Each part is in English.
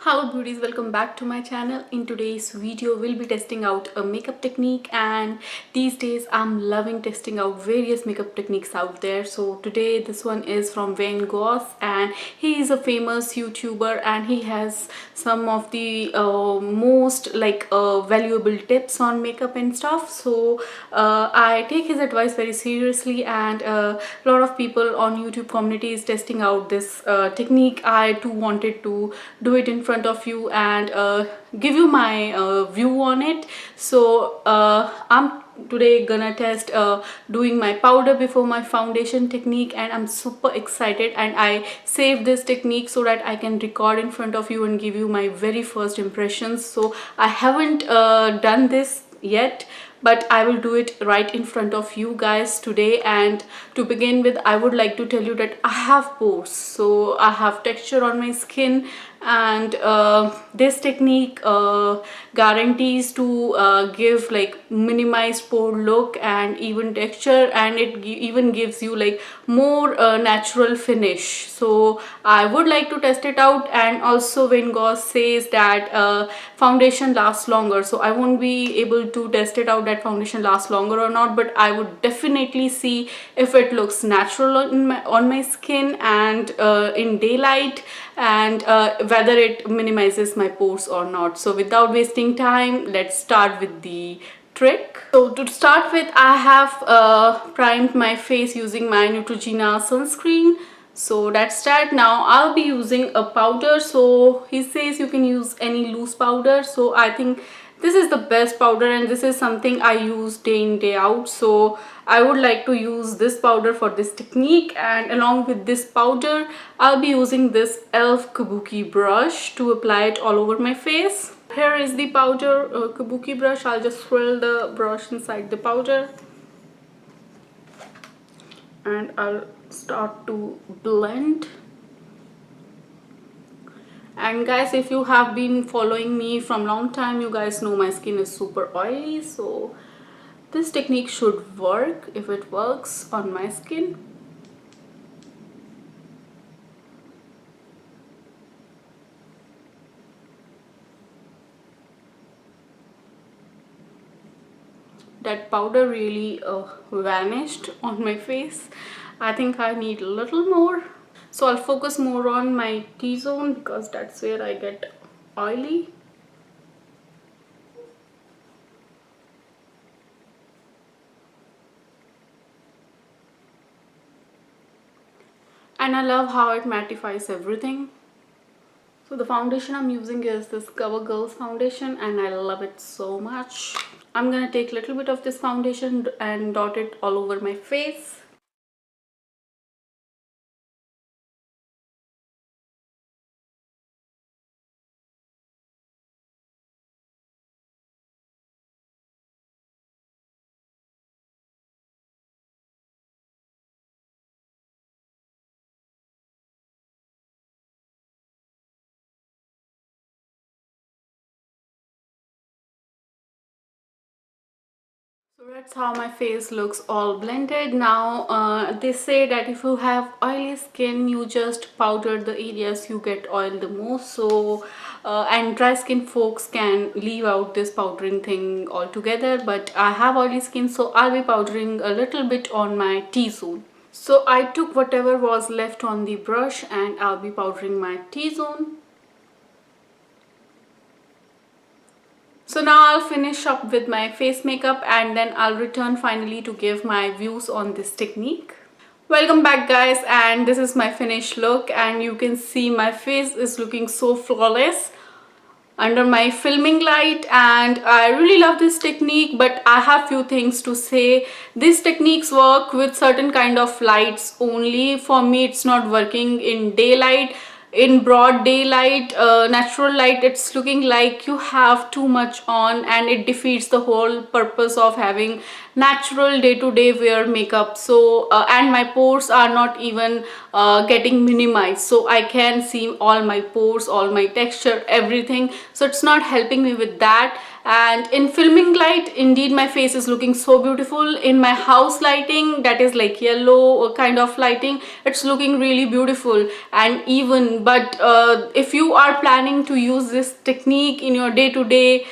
Hello beauties, welcome back to my channel. In today's video we'll be testing out a makeup technique, and these days I'm loving testing out various makeup techniques out there. So today this one is from Van Gogh, and he is a famous YouTuber and he has some of the most valuable tips on makeup and stuff. So I take his advice very seriously, and a lot of people on YouTube community is testing out this technique. I too wanted to do it in front of you and give you my view on it. So I'm today gonna test doing my powder before my foundation technique, and I'm super excited, and I saved this technique so that I can record in front of you and give you my very first impressions. So I haven't done this yet, but I will do it right in front of you guys today. And to begin with, I would like to tell you that I have pores, so I have texture on my skin, and this technique guarantees to give like minimized pore look and even texture, and it even gives you like more natural finish. So I would like to test it out. And also Van Gogh says that foundation lasts longer, so I won't be able to test it out that foundation lasts longer or not, but I would definitely see if it looks natural on my skin and in daylight, and whether it minimizes my pores or not. So without wasting time, let's start with the trick. So to start with, I have primed my face using my Neutrogena sunscreen. So that's that. Now I'll be using a powder. So he says you can use any loose powder, so I think this is the best powder, and this is something I use day in day out. So I would like to use this powder for this technique, and along with this powder I'll be using this elf kabuki brush to apply it all over my face. Here is the powder kabuki brush. I'll just swirl the brush inside the powder and I'll start to blend. And guys, if you have been following me from long time, you guys know my skin is super oily, so this technique should work if it works on my skin. That powder really vanished on my face. I think I need a little more. So I'll focus more on my T-zone because that's where I get oily. And I love how it mattifies everything. So the foundation I'm using is this CoverGirl's foundation, and I love it so much. I'm gonna take a little bit of this foundation and dot it all over my face. So that's how my face looks all blended. Now they say that if you have oily skin, you just powder the areas you get oil the most. So and dry skin folks can leave out this powdering thing altogether, but I have oily skin, so I'll be powdering a little bit on my T-zone. So I took whatever was left on the brush and I'll be powdering my T-zone. So now I'll finish up with my face makeup, and then I'll return finally to give my views on this technique. Welcome back guys, and this is my finished look, and you can see my face is looking so flawless under my filming light, and I really love this technique. But I have few things to say. These techniques work with certain kind of lights only. For me, it's not working in daylight. In broad daylight, natural light, it's looking like you have too much on, and it defeats the whole purpose of having natural day-to-day wear makeup. So and my pores are not even getting minimized, so I can see all my pores, all my texture, everything. So it's not helping me with that. And in filming light, indeed my face is looking so beautiful. In my house lighting, that is like yellow kind of lighting, it's looking really beautiful. And even but if you are planning to use this technique in your day-to-day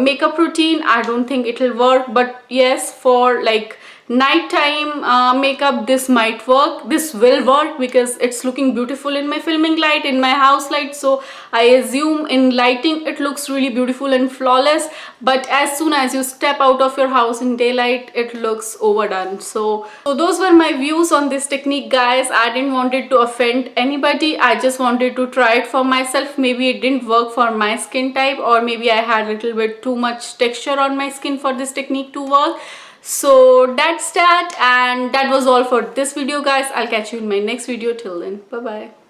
makeup routine, I don't think it will work. But yes, for like nighttime makeup, this might work, this will work, because it's looking beautiful in my filming light, in my house light. So I assume in lighting it looks really beautiful and flawless, but as soon as you step out of your house in daylight, it looks overdone. So those were my views on this technique, guys. I didn't want it to offend anybody, I just wanted to try it for myself. Maybe it didn't work for my skin type, or maybe I had a little bit too much texture on my skin for this technique to work. So that's that, and that was all for this video, guys. I'll catch you in my next video. Till then, bye bye.